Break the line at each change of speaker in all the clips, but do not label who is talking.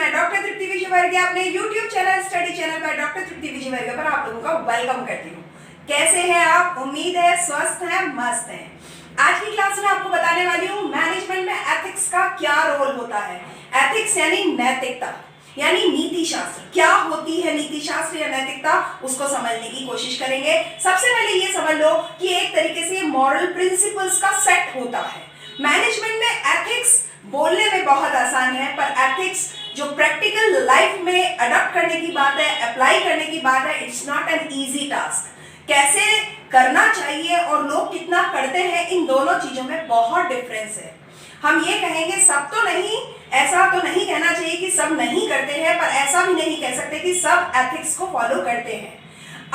मैं डॉक्टर तृप्ति विजयवर्गीय अपने YouTube channel study channel पर डॉक्टर तृप्ति विजयवर्गीय पर आप लोगों का वेलकम करती हूँ। कैसे हैं आप? उम्मीद है स्वस्थ हैं, मस्त हैं। आज की क्लास में आपको बताने वाली हूँ मैनेजमेंट में एथिक्स का क्या रोल होता है। एथिक्स यानी नैतिकता, यानी नीति शास्त्र। क्या होती है नीति शास्त्र या नैतिकता, उसको समझने की कोशिश करेंगे। सबसे पहले ये समझ लो कि एक तरीके से मॉरल प्रिंसिपल्स का सेट होता है। मैनेजमेंट में एथिक्स बोलने में बहुत आसान है, पर एथिक्स जो प्रैक्टिकल लाइफ में अडॉप्ट करने की बात है, अप्लाई करने की बात है, it's not an easy task. कैसे करना चाहिए और लोग कितना करते हैं, इन दोनों चीजों में बहुत डिफरेंस है। हम ये कहेंगे सब तो नहीं, ऐसा तो नहीं कहना चाहिए कि सब नहीं करते हैं, पर ऐसा भी नहीं कह सकते कि सब एथिक्स को फॉलो करते हैं।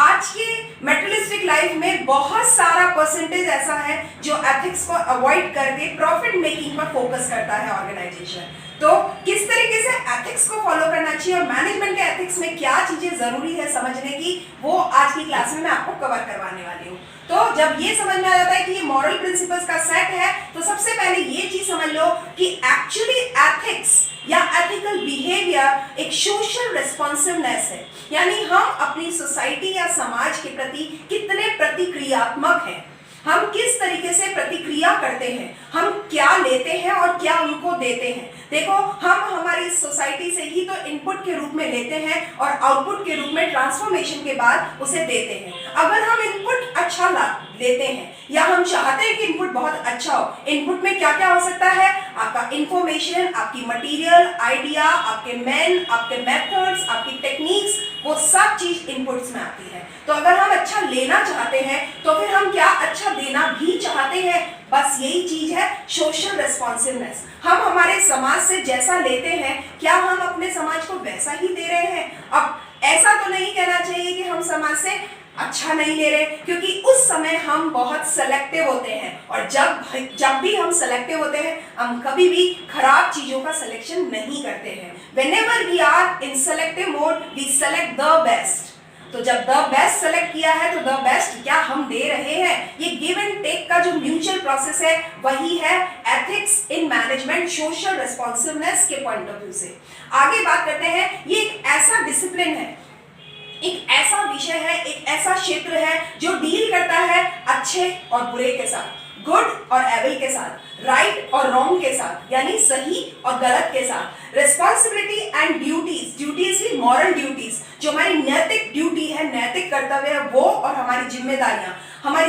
आज की मेटेरियलिस्टिक लाइफ में बहुत सारा परसेंटेज ऐसा है जो एथिक्स को अवॉइड करके प्रॉफिट मेकिंग पर फोकस करता है ऑर्गेनाइजेशन। तो किस तरीके से एथिक्स को फॉलो करना चाहिए और मैनेजमेंट के एथिक्स में क्या चीजें जरूरी है समझने की, वो आज की क्लास में मैं आपको कवर करवाने वाली हूँ। तो जब ये समझ में आ जाता है कि ये मॉरल प्रिंसिपल्स का सेट है, तो सबसे पहले ये चीज समझ लो कि एक्चुअली एथिक्स या एथिकल बिहेवियर एक सोशल रिस्पॉन्सिवनेस है, यानी हम अपनी सोसाइटी या समाज के प्रति कितने प्रतिक्रियात्मक हैं, हम किस तरीके से प्रतिक्रिया करते हैं, हम क्या लेते हैं और क्या उनको देते हैं। देखो, हम हमारी सोसाइटी से ही तो इनपुट के रूप में लेते हैं और आउटपुट के रूप में ट्रांसफॉर्मेशन के बाद उसे देते हैं। अगर हम इनपुट अच्छा लेते हैं या हम चाहते हैं कि इनपुट बहुत अच्छा हो, इनपुट में क्या क्या हो सकता है? आपका इंफॉर्मेशन, आपकी मटेरियल, आइडिया, आपके मैन, आपके मेथड्स, आपकी टेक्निक्स, वो सब चीज इनपुट्स में आती है। तो अगर हम अच्छा लेना चाहते हैं तो फिर हम क्या अच्छा देना भी चाहते हैं। बस यही चीज है सोशल रिस्पॉन्सिवनेस। हम हमारे समाज से जैसा लेते हैं, क्या हम अपने समाज को वैसा ही दे रहे हैं? अब ऐसा तो नहीं कहना चाहिए कि हम समाज से अच्छा नहीं ले रहे, क्योंकि उस समय हम बहुत सेलेक्टिव होते हैं, और जब भी हम सेलेक्टिव होते हैं, हम कभी भी खराब चीजों का सिलेक्शन नहीं करते हैं। Whenever we are in selective mode, we select the best। तो जब द बेस्ट सेलेक्ट किया है तो द बेस्ट क्या हम दे रहे हैं? ये गिव एंड टेक का जो म्यूचुअल प्रोसेस है, वही है ethics in management social responsiveness के पॉइंट ऑफ व्यू से। आगे बात करते हैं, ये एक ऐसा डिसिप्लिन है, एक ऐसा विषय है, एक ऐसा क्षेत्र है जो डील करता है अच्छे और बुरे के साथ, गुड और एविल के साथ, राइट और रॉन्ग के साथ, यानी सही और गलत के साथ। रिस्पॉन्सिबिलिटी एंड ड्यूटीज, ड्यूटीज भी मॉरल ड्यूटीज, जो हमारी नैतिक ड्यूटी है, नैतिक कर्तव्य है, वो और हमारी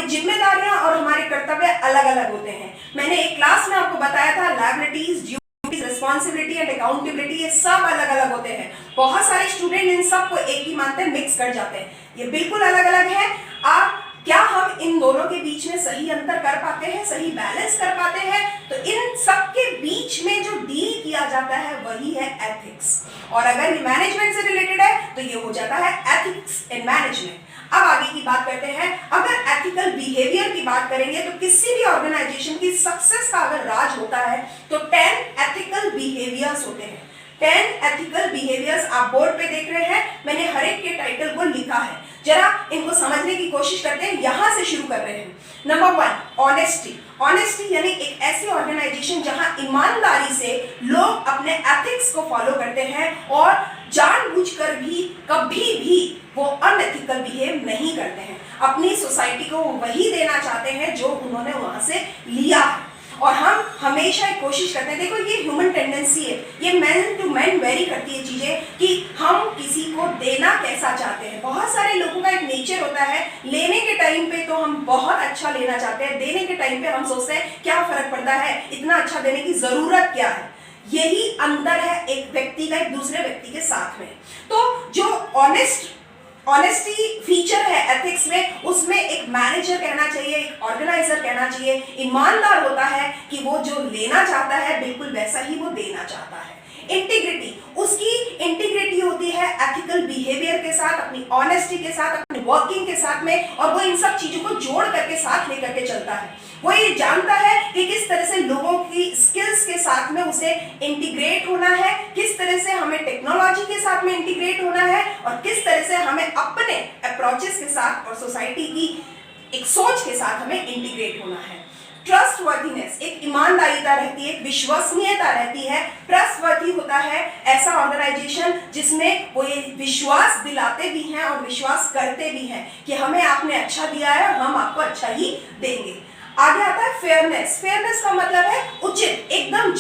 जिम्मेदारियां और हमारे कर्तव्य अलग अलग होते हैं। मैंने एक क्लास में आपको बताया था लायबिलिटीज, रिस्पॉन्सिबिलिटी एंड अकाउंटेबिलिटी, ये सब अलग अलग होते हैं। बहुत सारे स्टूडेंट इन सब को एक ही मानते हैं, मिक्स कर जाते हैं। ये बिल्कुल अलग अलग है। क्या हम इन दोनों के बीच में सही अंतर कर पाते हैं, सही बैलेंस कर पाते हैं? तो इन सब के बीच में जो डील किया जाता है वही है एथिक्स। और अगर ये मैनेजमेंट से रिलेटेड है तो ये हो जाता है एथिक्स इन मैनेजमेंट। अब आगे की बात करते हैं। अगर एथिकल बिहेवियर की बात करेंगे तो किसी भी ऑर्गेनाइजेशन की सक्सेस का अगर राज होता है तो 10 एथिकल बिहेवियर्स होते हैं। 10 एथिकल बिहेवियर्स आप बोर्ड पे देख रहे हैं, मैंने हर एक के टाइटल को लिखा है, जरा इनको समझने की कोशिश करते हैं। यहां से शुरू कर रहे हैं। Number 1, honesty. ऑनेस्टी यानी एक ऐसी ऑर्गेनाइजेशन जहां ईमानदारी से लोग अपने एथिक्स को फॉलो करते हैं और जानबूझकर भी कभी भी वो अनएथिकल बिहेव नहीं करते हैं। अपनी सोसाइटी को वही देना चाहते हैं जो उन्होंने वहां से लिया है, और हम हमेशा एक कोशिश करते हैं। देखो, ये ह्यूमन टेंडेंसी है, ये मैन टू मैन वेरी करती है चीजें कि हम किसी को देना कैसा चाहते हैं। बहुत सारे लोगों का एक नेचर होता है, लेने के टाइम पे तो हम बहुत अच्छा लेना चाहते हैं, देने के टाइम पे हम सोचते हैं क्या फर्क पड़ता है, इतना अच्छा देने की जरूरत क्या है। यही अंतर है एक व्यक्ति का एक दूसरे व्यक्ति के साथ में। तो जो ऑनेस्टी फीचर है एथिक्स में, उसमें एक मैनेजर कहना चाहिए, एक ऑर्गेनाइजर कहना चाहिए, ईमानदार होता है कि वो जो लेना चाहता है बिल्कुल वैसा ही वो देना चाहता है। इंटीग्रिटी, उसकी इंटीग्रिटी होती है एथिकल बिहेवियर के साथ, अपनी ऑनेस्टी के साथ, अपनी वर्किंग के साथ में, और वो इन सब चीजों को जोड़ करके साथ लेकर के चलता है। वो ये जानता है कि किस तरह से लोगों की स्किल्स के साथ में उसे इंटीग्रेट होना है, किस तरह से हमें टेक्नोलॉजी के साथ में इंटीग्रेट होना है, और किस तरह से हमें अपने अप्रोचेस के साथ और सोसाइटी की एक सोच के साथ हमें इंटीग्रेट होना है। ट्रस्ट ट्रस्टवर्थीनेस, एक ईमानदारीता रहती है, एक विश्वसनीयता रहती है। ट्रस्टवर्थी होता है ऐसा ऑर्गेनाइजेशन जिसमें वो ये विश्वास दिलाते भी हैं और विश्वास करते भी हैं कि हमें आपने अच्छा दिया है, हम आपको अच्छा ही देंगे। आगे आता है फेयरनेस। फेयरनेस का मतलब है उचित, एकदम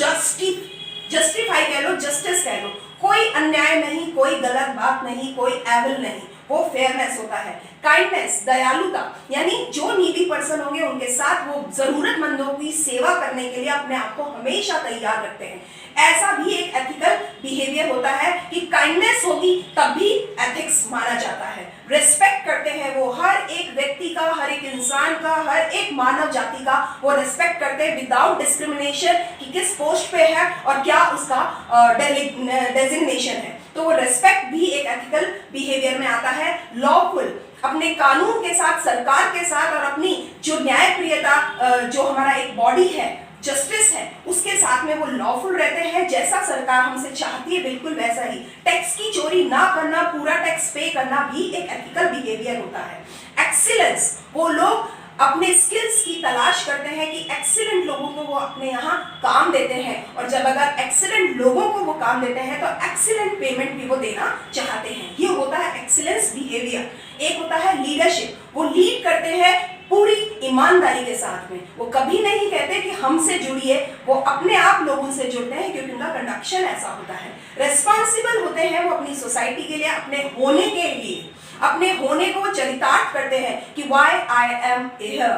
जस्टिफाई कह लो, जस्टिस कह लो, कोई अन्याय नहीं, कोई गलत बात नहीं, कोई एविल नहीं, वो फेयरनेस होता है। काइंडनेस, दयालुता, यानी जो नीडी पर्सन होंगे उनके साथ वो जरूरतमंदों की सेवा करने के लिए अपने आप को हमेशा तैयार रखते हैं। ऐसा भी एक एथिकल बिहेवियर होता है कि काइंडनेस होगी तब भी एथिक्स माना जाता है। रिस्पेक्ट करते हैं वो हर एक व्यक्ति का, हर एक इंसान का, हर एक मानव जाति का वो रिस्पेक्ट करते हैं विदाउट डिस्क्रिमिनेशन कि किस पोस्ट पे है और क्या उसका डेजिग्नेशन है। तो वो रिस्पेक्ट भी एक एथिकल बिहेवियर में आता है। लॉफुल, अपने कानून के साथ, सरकार के साथ और अपनी जो न्यायप्रियता, जो हमारा एक बॉडी है, जस्टिस है, उसके साथ में वो लॉफुल रहते हैं। जैसा सरकार हमसे चाहती है बिल्कुल वैसा ही। टैक्स की चोरी ना करना, पूरा टैक्स पे करना भी एक एथिकल बिहेवियर होता है। एक्सीलेंस, वो लोग अपने स्किल्स की तलाश करते हैं कि एक्सीलेंट लोगों को वो अपने यहाँ काम देते हैं, और जब अगर एक्सीलेंट लोगों को वो काम देते हैं तो एक्सीलेंट पेमेंट भी वो देना चाहते हैं। ये होता है एक्सीलेंस बिहेवियर। एक होता है लीडरशिप, वो लीड करते हैं पूरी ईमानदारी के साथ में। वो कभी नहीं कहते कि हमसे जुड़िए, वो अपने आप लोगों से जुड़ते हैं क्योंकि उनका कंडक्शन ऐसा होता है। रेस्पॉन्सिबल होते हैं वो अपनी सोसाइटी के लिए, अपने होने के लिए, अपने होने को चरितार्थ करते हैं कि व्हाई आई एम हियर।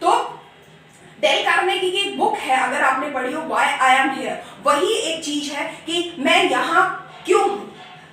तो डेल कार्नेगी की एक बुक है, अगर आपने पढ़ी हो, व्हाई आई एम हियर, वही एक चीज है कि मैं यहाँ क्यों हूँ,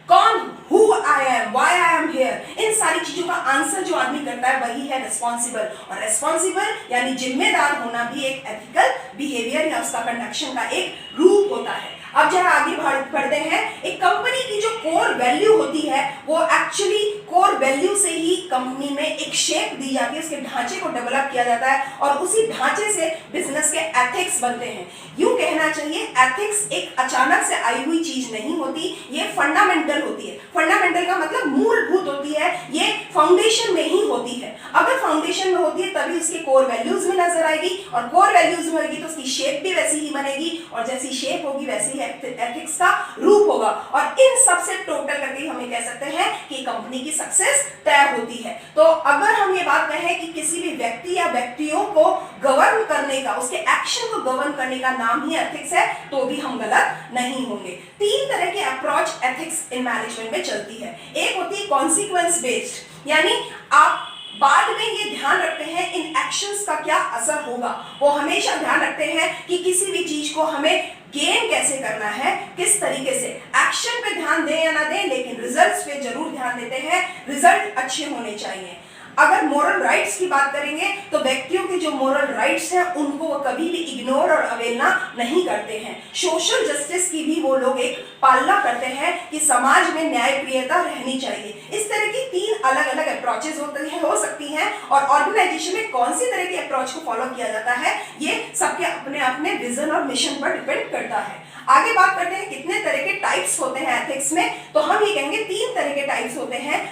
कौन, who I am, why I am here. इन सारी चीजों का आंसर जो आदमी करता है वही है रेस्पॉन्सिबल। और रेस्पॉन्सिबल यानी जिम्मेदार होना भी एक एथिकल बिहेवियर या उसका कंडक्शन का एक रूप होता है। अब जरा आगे बढ़ते हैं। एक कंपनी की जो कोर वैल्यू होती है वो एक्चुअली कोर वैल्यू से ही कंपनी में एक शेप दी जाती है, उसके ढांचे को डेवलप किया जाता है और उसी ढांचे से बिजनेस के एथिक्स बनते हैं। यूं कहना चाहिए एथिक्स एक अचानक से आई हुई चीज नहीं होती, ये फंडामेंटल होती है। फंडामेंटल का मतलब मूलभूत होती है, ये फाउंडेशन में ही होती है। अगर फाउंडेशन में होती है तभी उसके कोर वैल्यूज में नजर आएगी, और कोर वैल्यूज में होगी तो उसकी शेप भी वैसी ही बनेगी, और जैसी शेप होगी वैसी एथिक्स का रूप होगा। और इन सबसे टोटल करके हम ये कह सकते हैं कि कंपनी की सक्सेस तय होती है। तो अगर हम ये बात कहें कि किसी भी व्यक्ति या व्यक्तियों को गवर्न करने का, उसके एक्शन को गवर्न करने का नाम ही एथिक्स है, तो भी हम गलत नहीं होंगे। तीन तरह के अप्रोच एथिक्स इन मैनेजमेंट में चलती है। एक होती है कॉन्सिक्वेंस बेस्ड, यानी आप बाद में ये ध्यान रखते हैं इन एक्शंस का क्या असर होगा। वो हमेशा ध्यान रखते हैं कि किसी भी चीज को हमें गेन कैसे करना है, किस तरीके से। एक्शन पे ध्यान दें या ना दें, लेकिन रिजल्ट्स पे जरूर ध्यान देते हैं। रिजल्ट अच्छे होने चाहिए। अगर मोरल राइट्स की बात करेंगे तो व्यक्तियों के जो मोरल राइट्स हैं उनको वो कभी भी इग्नोर और अवहेलना नहीं करते हैं। सोशल जस्टिस की भी वो लोग एक पालना करते हैं कि समाज में न्यायप्रियता रहनी चाहिए। इस तरह की तीन अलग अलग अप्रोचेस हो सकती हैं, और ऑर्गेनाइजेशन में कौन सी तरह की अप्रोच को फॉलो किया जाता है ये सबके अपने अपने विजन और मिशन पर डिपेंड करता है। आगे बात करते हैं कितने तरह के टाइप्स होते हैं एथिक्स में, तो हम ये कहेंगे तीन तरह के टाइप्स होते हैं।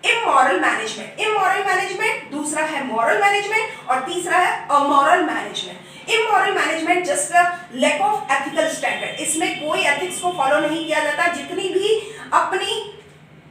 इमोरल मैनेजमेंट, इमोरल मैनेजमेंट, दूसरा है मॉरल मैनेजमेंट और तीसरा है amoral management. Immoral management just lack of ethical standard, इसमें कोई एथिक्स को फॉलो नहीं किया जाता। जितनी भी अपनी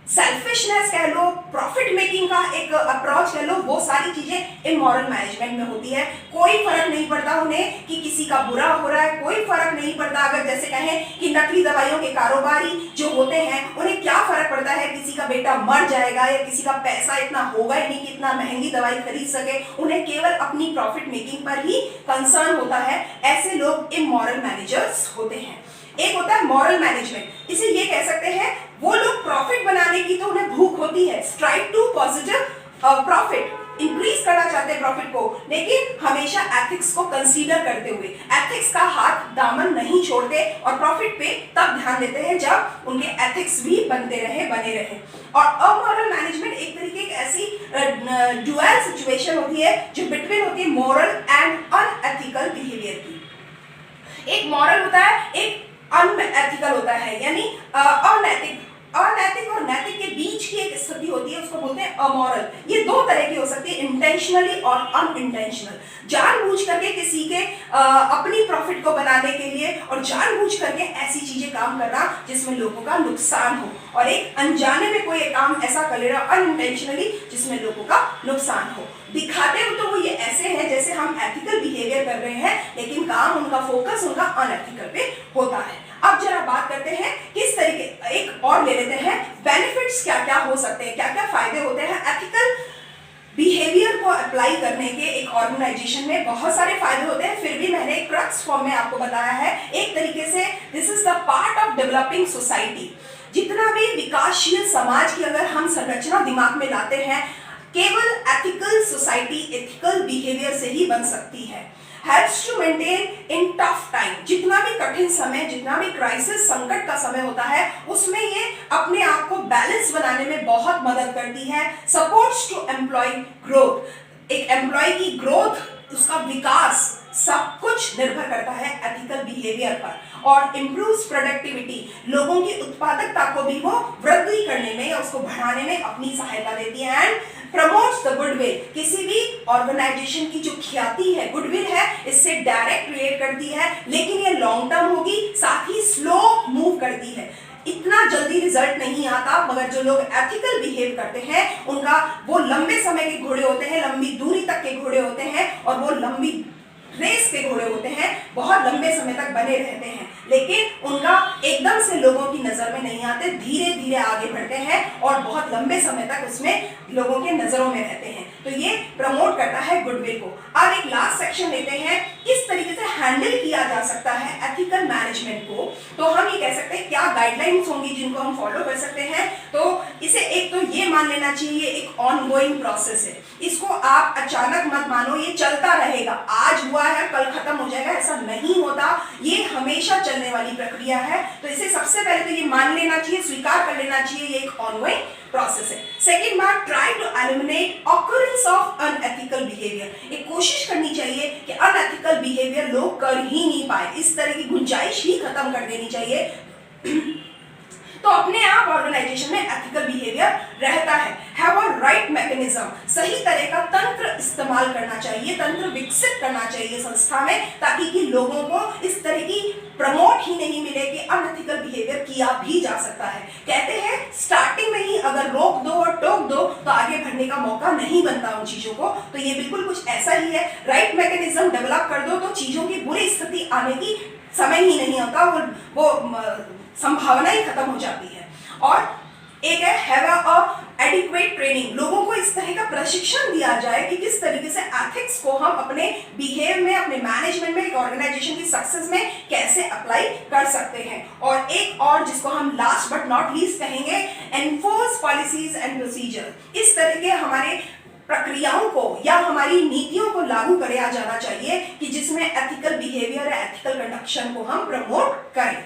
सेल्फिशनेस कह लो, प्रॉफिट मेकिंग का एक अप्रोच कह लो, वो सारी चीजें इमोरल मैनेजमेंट में होती है। कोई फर्क नहीं पड़ता उन्हें कि किसी का बुरा हो रहा है, कोई फर्क नहीं पड़ता। अगर जैसे कहें कि नकली दवाइयों के कारोबारी जो होते हैं उन्हें क्या फर्क पड़ता है किसी का बेटा मर जाएगा या किसी का पैसा इतना होगा ही नहीं कि इतना महंगी दवाई खरीद सके, उन्हें केवल अपनी प्रॉफिट मेकिंग पर ही कंसर्न होता है। ऐसे लोग इमोरल मैनेजर्स होते हैं। एक होता है मॉरल मैनेजमेंट, इसे ये कह सकते हैं वो लोग प्रॉफिट बनाने की तो उन्हें भूख होती है, strive to positive profit, increase करना चाहते हैं प्रॉफिट को, लेकिन हमेशा एथिक्स को कंसीडर करते हुए एथिक्स का हाथ दामन नहीं छोड़ते और प्रॉफिट पे तब ध्यान देते हैं जब उनके एथिक्स भी बने रहे। और अमोरल मैनेजमेंट एक तरीके की ऐसी ड्यूअल सिचुएशन होती है जो बिटवीन होती है मॉरल एंड अनएथिकल बिहेवियर की। एक मॉरल होता है, एक अनएथिकल होता है, यानी अनैतिक और नैतिक के बीच की एक स्थिति होती है, उसको बोलते हैं अमोरल। ये दो तरह की हो सकती है, इंटेंशनली और अनइंटेंशनल। जानबूझ करके किसी के अपनी प्रॉफिट को बनाने के लिए और जानबूझ करके ऐसी चीजें काम करना जिसमें लोगों का नुकसान हो, और एक अनजाने में कोई काम ऐसा कर ले रहा अनइंटेंशनली जिसमें लोगों का नुकसान हो। दिखाते हो तो वो ये ऐसे हैं जैसे हम एथिकल बिहेवियर कर रहे हैं, लेकिन काम उनका फोकस उनका अनएथिकल पे होता है। अब जरा बात करते हैं किस तरीके, एक और ले लेते हैं बेनिफिट्स क्या क्या हो सकते हैं, क्या क्या फायदे होते हैं एथिकल बिहेवियर को अप्लाई करने के। एक ऑर्गेनाइजेशन में बहुत सारे फायदे होते हैं, फिर भी मैंने एक क्रक्स फॉर्म में आपको बताया है। एक तरीके से this is the part of developing society. जितना भी विकासशील समाज की अगर हम संरचना दिमाग में लाते हैं, केवल एथिकल सोसाइटी एथिकल बिहेवियर से ही बन सकती है। Helps to maintain in tough time, जितना भी कठिन समय, जितना भी क्राइसिस संकट का समय होता है, उसमें ये अपने आप को बैलेंस बनाने में बहुत मदद करती है। सपोर्ट्स टू एम्प्लॉय ग्रोथ, एक एम्प्लॉय की ग्रोथ, उसका विकास सब कुछ निर्भर करता है एथिकल बिहेवियर पर। और इम्प्रूव्स प्रोडक्टिविटी, लोगों की उत्पादकता को भी वो वृद्धि करने में या उसको बढ़ाने में अपनी सहायता देती है। एंड प्रमोट्स द गुडविल, किसी भी ऑर्गेनाइजेशन की जो ख्याति है, गुडविल है, इससे डायरेक्ट क्रिएट करती है, लेकिन ये लॉन्ग टर्म होगी, साथ ही स्लो मूव करती है। इतना जल्दी रिजल्ट नहीं आता, मगर जो लोग एथिकल बिहेव करते हैं उनका वो लंबे समय के घोड़े होते हैं, लंबी दूरी तक के घोड़े होते हैं, और वो लंबी रेस के घोड़े होते हैं, बहुत लंबे समय तक बने रहते हैं, लेकिन उनका एकदम से लोगों की नजर में नहीं आते, धीरे धीरे आगे बढ़ते हैं और बहुत लंबे समय तक उसमें लोगों के नजरों में रहते हैं। तो ये प्रमोट करता है गुडविल को। अब एक लास्ट सेक्शन लेते हैं, किस तरीके से हैंडल किया जा सकता है एथिकल मैनेजमेंट को। तो हम ये कह सकते हैं क्या गाइडलाइंस होंगी जिनको हम फॉलो कर सकते हैं। तो इसे एक तो ये मान लेना चाहिए एक ऑनगोइंग प्रोसेस है, इसको आप अचानक मत मानो, ये चलता रहेगा, आज हुआ है कल खत्म हो जाएगा, ऐसा नहीं होता, ये हमेशा चलने वाली प्रक्रिया है। तो इसे सबसे पहले तो ये मान लेना चाहिए, स्वीकार कर लेना चाहिए, ये एक ऑनगोइंग प्रोसेस है। सेकेंड बात, try to eliminate occurrence of unethical behaviour, एक कोशिश करनी चाहिए कि अनएथिकल बिहेवियर लोग कर ही नहीं पाए, इस तरह की गुंजाइश ही खत्म कर देनी चाहिए। तो अपने आप ऑर्गेनाइजेशन में एथिकल बिहेवियर रहता है। हैव अ राइट मैकेनिज्म, सही तरह का तंत्र इस्तेमाल करना चाहिए, तंत्र विकसित करना चाहिए संस्था में, ताकि कि लोगों को इस तरह की प्रमोट ही नहीं मिले कि अनएथिकल बिहेवियर किया भी जा सकता है। कहते हैं स्टार्टिंग में ही अगर रोक दो और टोक दो तो आगे बढ़ने का मौका नहीं बनता उन चीजों को। तो ये बिल्कुल कुछ ऐसा ही है, राइट मैकेनिज्म डेवलप कर दो तो चीजों की बुरी स्थिति आने की समय ही नहीं होता, वो संभावना ही खत्म हो जाती है। और एक है हैव अ एडिक्वेट ट्रेनिंग, लोगों को इस तरह का प्रशिक्षण दिया जाए कि किस तरीके से एथिक्स को हम अपने बिहेव में, अपने मैनेजमेंट में, एक ऑर्गेनाइजेशन की सक्सेस में कैसे अप्लाई कर सकते हैं। और एक और जिसको हम लास्ट बट नॉट लीस्ट कहेंगे, एनफोर्स पॉलिसीज एंड प्रोसीजर, इस तरह के हमारे प्रक्रियाओं को या हमारी नीतियों को लागू किया जाना चाहिए कि जिसमें एथिकल बिहेवियर या एथिकल कंडक्शन को हम प्रमोट करें।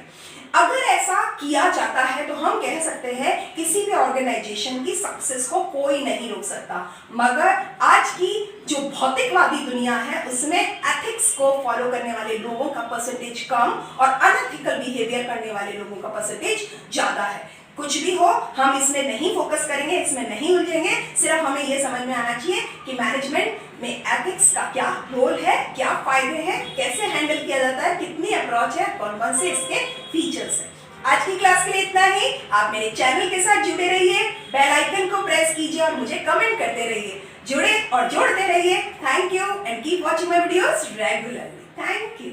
अगर ऐसा किया जाता है तो हम कह सकते हैं किसी भी ऑर्गेनाइजेशन की सक्सेस को कोई नहीं रोक सकता। मगर आज की जो भौतिकवादी दुनिया है उसमें एथिक्स को फॉलो करने वाले लोगों का परसेंटेज कम और अनएथिकल बिहेवियर करने वाले लोगों का परसेंटेज ज्यादा है। कुछ भी हो हम इसमें नहीं फोकस करेंगे, इसमें नहीं उलझेंगे, सिर्फ हमें यह समझ में आना चाहिए कि मैनेजमेंट में एथिक्स का क्या रोल है, क्या फायदे हैं, कैसे हैंडल किया जाता है, कितनी अप्रोच है, कौन कौन से इसके फीचर्स हैं। आज की क्लास के लिए इतना ही। आप मेरे चैनल के साथ जुड़े रहिए, बेल आइकन को प्रेस कीजिए और मुझे कमेंट करते रहिए, जुड़े और जोड़ते रहिए। Thank you and keep watching my videos regularly. Thank you.